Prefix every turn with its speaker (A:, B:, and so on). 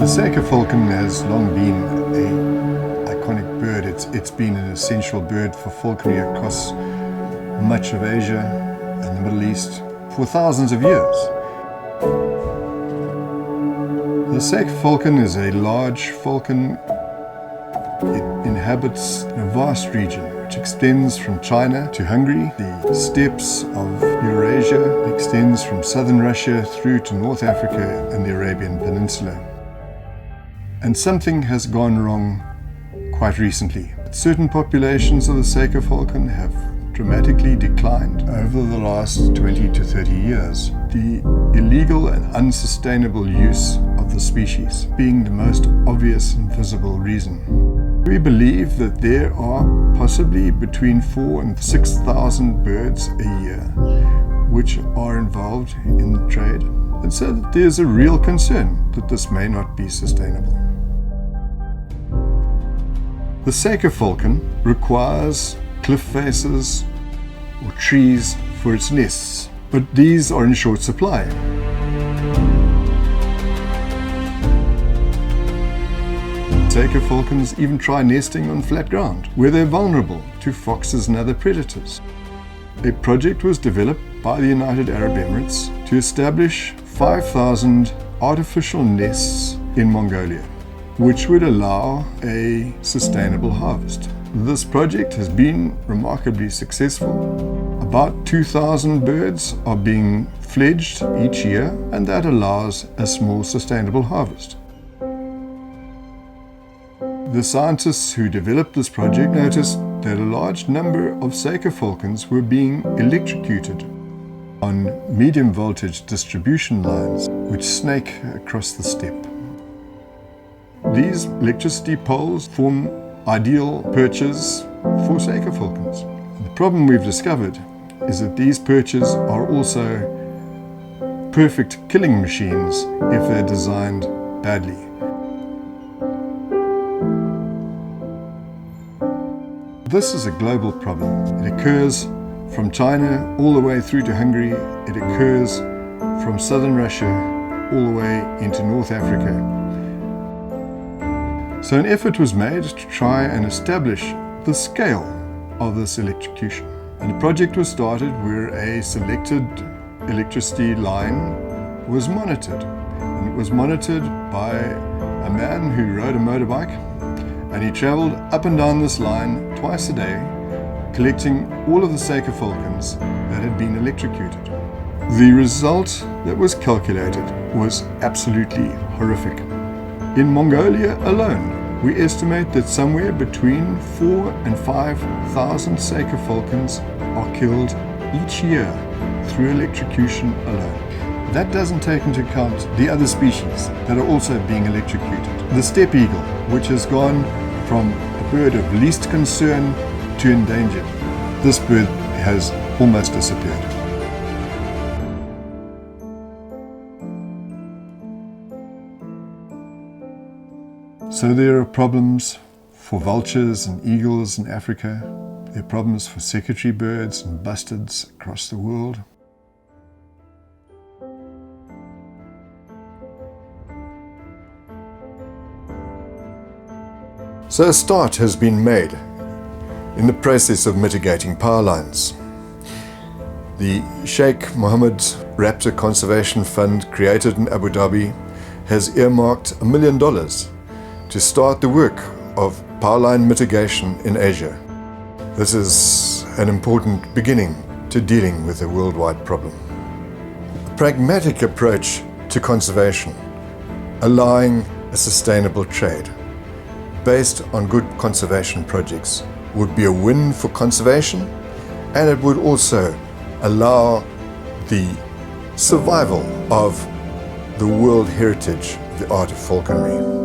A: The Saker Falcon has long been an iconic bird. It's been an essential bird for falconry across much of Asia and the Middle East for thousands of years. The Saker Falcon is a large falcon. It inhabits a vast region which extends from China to Hungary, the steppes of Eurasia. It extends from southern Russia through to North Africa and the Arabian Peninsula. And something has gone wrong quite recently. Certain populations of the Saker Falcon have dramatically declined over the last 20 to 30 years. The illegal and unsustainable use of the species being the most obvious and visible reason. We believe that there are possibly between 4,000 and 6,000 birds a year which are involved in the trade, and so that there's a real concern that this may not be sustainable. The Saker Falcon requires cliff faces or trees for its nests, but these are in short supply. Saker falcons even try nesting on flat ground, where they're vulnerable to foxes and other predators. A project was developed by the United Arab Emirates to establish 5,000 artificial nests in Mongolia, which would allow a sustainable harvest. This project has been remarkably successful. About 2,000 birds are being fledged each year, and that allows a small sustainable harvest. The scientists who developed this project noticed that a large number of Saker falcons were being electrocuted on medium voltage distribution lines which snake across the steppe. These electricity poles form ideal perches for Saker falcons. The problem we've discovered is that these perches are also perfect killing machines if they're designed badly. This is a global problem. It occurs from China all the way through to Hungary. It occurs from southern Russia all the way into North Africa. So an effort was made to try and establish the scale of this electrocution. And a project was started where a selected electricity line was monitored. And it was monitored by a man who rode a motorbike, and he traveled up and down this line twice a day, collecting all of the Saker falcons that had been electrocuted. The result that was calculated was absolutely horrific. In Mongolia alone, we estimate that somewhere between 4,000 and 5,000 Saker falcons are killed each year through electrocution alone. That doesn't take into account the other species that are also being electrocuted. The steppe eagle, which has gone from a bird of least concern to endangered. This bird has almost disappeared. So there are problems for vultures and eagles in Africa. There are problems for secretary birds and bustards across the world. So a start has been made in the process of mitigating power lines. The Sheikh Mohammed Raptor Conservation Fund, created in Abu Dhabi, has earmarked $1 million to start the work of power line mitigation in Asia. This is an important beginning to dealing with a worldwide problem. A pragmatic approach to conservation, allowing a sustainable trade based on good conservation projects, would be a win for conservation, and it would also allow the survival of the world heritage of the art of falconry.